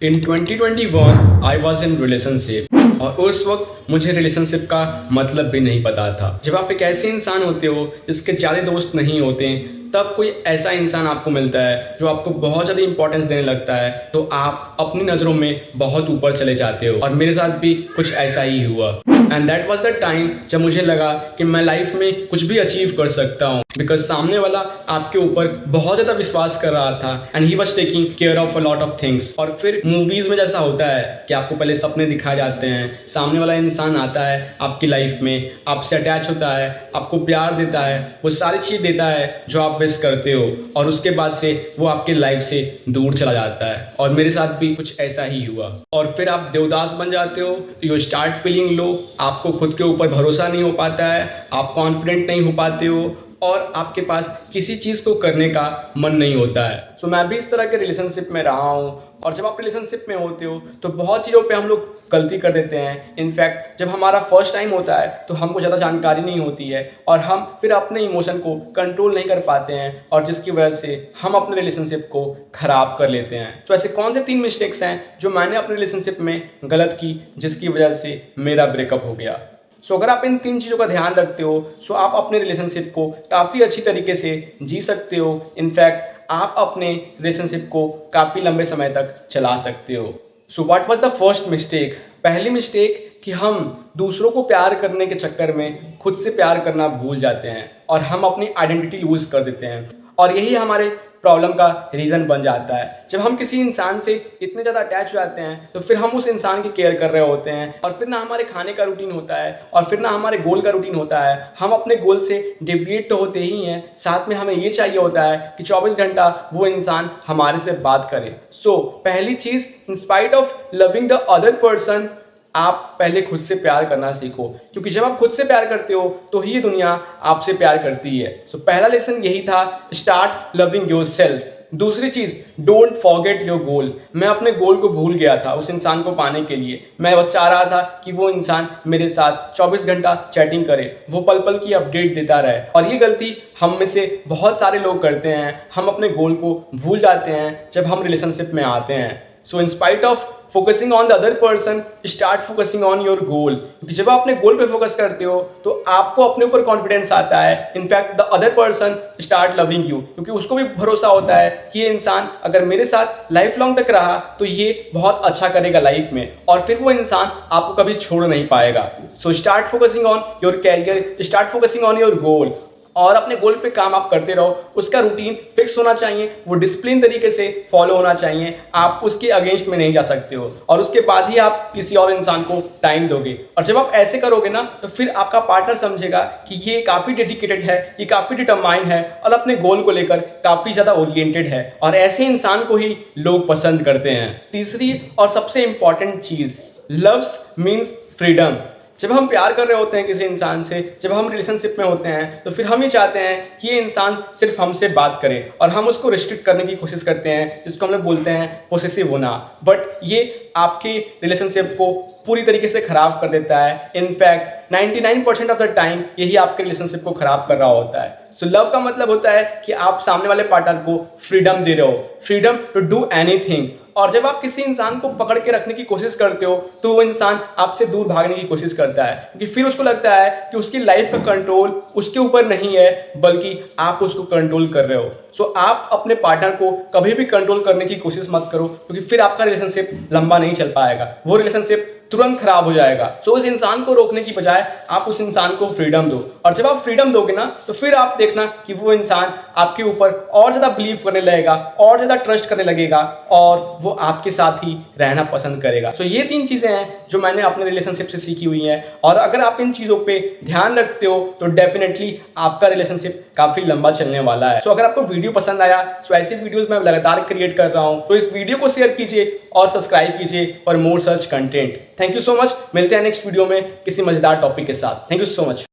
In 2021 I was in relationship और उस वक्त मुझे रिलेशनशिप का मतलब भी नहीं पता था। जब आप एक ऐसे इंसान होते हो जिसके ज़्यादा दोस्त नहीं होते, तब कोई ऐसा इंसान आपको मिलता है जो आपको बहुत ज़्यादा इंपॉर्टेंस देने लगता है, तो आप अपनी नज़रों में बहुत ऊपर चले जाते हो। और मेरे साथ भी कुछ ऐसा ही हुआ। And that was the time जब मुझे लगा कि मैं लाइफ में कुछ भी अचीव कर सकता हूँ, बिकॉज सामने वाला आपके ऊपर बहुत ज़्यादा विश्वास कर रहा था and he was taking care of a lot of things. और फिर मूवीज़ में जैसा होता है कि आपको पहले सपने दिखाए जाते हैं, सामने वाला इंसान आता है आपकी लाइफ में, आपसे अटैच होता है, आपको प्यार देता है, वो सारी चीज़ देता है जो आप विश करते हो, और उसके बाद से वो आपकी लाइफ से दूर चला जाता है। और मेरे साथ भी कुछ ऐसा ही हुआ। और फिर आप देवदास बन जाते हो, यू स्टार्ट फीलिंग लो, आपको खुद के ऊपर भरोसा नहीं हो पाता है, आप कॉन्फिडेंट नहीं हो पाते हो, और आपके पास किसी चीज़ को करने का मन नहीं होता है। सो मैं भी इस तरह के रिलेशनशिप में रहा हूँ। और जब आप रिलेशनशिप में होते हो तो बहुत चीज़ों पे हम लोग गलती कर देते हैं। इनफैक्ट जब हमारा फर्स्ट टाइम होता है तो हमको ज़्यादा जानकारी नहीं होती है और हम फिर अपने इमोशन को कंट्रोल नहीं कर पाते हैं, और जिसकी वजह से हम अपने रिलेशनशिप को ख़राब कर लेते हैं। तो ऐसे कौन से 3 मिस्टेक्स हैं जो मैंने अपने रिलेशनशिप में गलत की, जिसकी वजह से मेरा ब्रेकअप हो गया। सो अगर आप इन 3 चीज़ों का ध्यान रखते हो, सो आप अपने रिलेशनशिप को काफ़ी अच्छी तरीके से जी सकते हो। इनफैक्ट आप अपने रिलेशनशिप को काफ़ी लंबे समय तक चला सकते हो। So what was the first mistake? पहली मिस्टेक कि हम दूसरों को प्यार करने के चक्कर में खुद से प्यार करना भूल जाते हैं और हम अपनी आइडेंटिटी लूज़ कर देते हैं, और यही हमारे प्रॉब्लम का रीज़न बन जाता है। जब हम किसी इंसान से इतने ज़्यादा अटैच हो जाते हैं तो फिर हम उस इंसान की केयर कर रहे होते हैं, और फिर ना हमारे खाने का रूटीन होता है और फिर ना हमारे गोल का रूटीन होता है। हम अपने गोल से डिविएट तो होते ही हैं, साथ में हमें ये चाहिए होता है कि 24 घंटा वो इंसान हमारे से बात करे। सो पहली चीज़, in spite of loving the other person, आप पहले खुद से प्यार करना सीखो, क्योंकि जब आप खुद से प्यार करते हो तो ही दुनिया आपसे प्यार करती है। सो पहला लेसन यही था, स्टार्ट लविंग योरसेल्फ। दूसरी चीज़, डोंट फॉरगेट योर गोल। मैं अपने गोल को भूल गया था उस इंसान को पाने के लिए। मैं बस चाह रहा था कि वो इंसान मेरे साथ 24 घंटा चैटिंग करे, वो पल पल की अपडेट देता रहे। और ये गलती हम में से बहुत सारे लोग करते हैं, हम अपने गोल को भूल जाते हैं जब हम रिलेशनशिप में आते हैं। So in spite of focusing on the other person, start focusing on your goal. क्योंकि जब आप अपने गोल पे फोकस करते हो तो आपको अपने ऊपर कॉन्फिडेंस आता है। In fact the other person start loving you, क्योंकि उसको भी भरोसा होता है कि ये इंसान अगर मेरे साथ लाइफ लॉन्ग तक रहा तो ये बहुत अच्छा करेगा लाइफ में, और फिर वो इंसान आपको कभी छोड़ नहीं पाएगा। So start focusing on your career, start focusing on your goal, और अपने गोल पे काम आप करते रहो। उसका रूटीन फिक्स होना चाहिए, वो डिसिप्लिन तरीके से फॉलो होना चाहिए। आप उसके अगेंस्ट में नहीं जा सकते हो, और उसके बाद ही आप किसी और इंसान को टाइम दोगे। और जब आप ऐसे करोगे ना तो फिर आपका पार्टनर समझेगा कि ये काफ़ी डेडिकेटेड है, ये काफ़ी डिटरमाइंड है और अपने गोल को लेकर काफ़ी ज़्यादा ओरिएंटेड है, और ऐसे इंसान को ही लोग पसंद करते हैं। तीसरी और सबसे इंपॉर्टेंट चीज़, लव्स मीन्स फ्रीडम। जब हम प्यार कर रहे होते हैं किसी इंसान से, जब हम रिलेशनशिप में होते हैं, तो फिर हम ये चाहते हैं कि ये इंसान सिर्फ हमसे बात करे, और हम उसको रिस्ट्रिक्ट करने की कोशिश करते हैं, जिसको हम लोग बोलते हैं पोसेसिव होना। बट ये आपके रिलेशनशिप को पूरी तरीके से ख़राब कर देता है। इनफैक्ट 99% ऑफ द टाइम यही आपके रिलेशनशिप को ख़राब कर रहा होता है। सो लव का मतलब होता है कि आप सामने वाले पार्टनर को फ्रीडम दे रहे हो, फ्रीडम टू डू एनीथिंग। और जब आप किसी इंसान को पकड़ के रखने की कोशिश करते हो तो वो इंसान आपसे दूर भागने की कोशिश करता है, क्योंकि फिर उसको लगता है कि उसकी लाइफ का कंट्रोल उसके ऊपर नहीं है, बल्कि आप उसको कंट्रोल कर रहे हो। सो आप अपने पार्टनर को कभी भी कंट्रोल करने की कोशिश मत करो, क्योंकि फिर आपका रिलेशनशिप लंबा नहीं चल पाएगा, वो रिलेशनशिप तुरंत खराब हो जाएगा। सो उस इंसान को रोकने की बजाय आप उस इंसान को फ्रीडम दो, और जब आप फ्रीडम दोगे ना तो फिर आप देखना कि वो इंसान आपके ऊपर और ज़्यादा बिलीव करने लगेगा, और ज़्यादा ट्रस्ट करने लगेगा, और वो आपके साथ ही रहना पसंद करेगा। सो ये 3 चीज़ें हैं जो मैंने अपने रिलेशनशिप से सीखी हुई हैं, और अगर आप इन चीज़ों पे ध्यान रखते हो तो डेफिनेटली आपका रिलेशनशिप काफ़ी लंबा चलने वाला है। सो अगर आपको वीडियो पसंद आया, सो ऐसी वीडियोज़ मैं लगातार क्रिएट कर रहा हूँ, तो इस वीडियो को शेयर कीजिए और सब्सक्राइब कीजिए for more such content. Thank you so much. मिलते हैं नेक्स्ट वीडियो में किसी मजेदार टॉपिक के साथ। Thank you so much.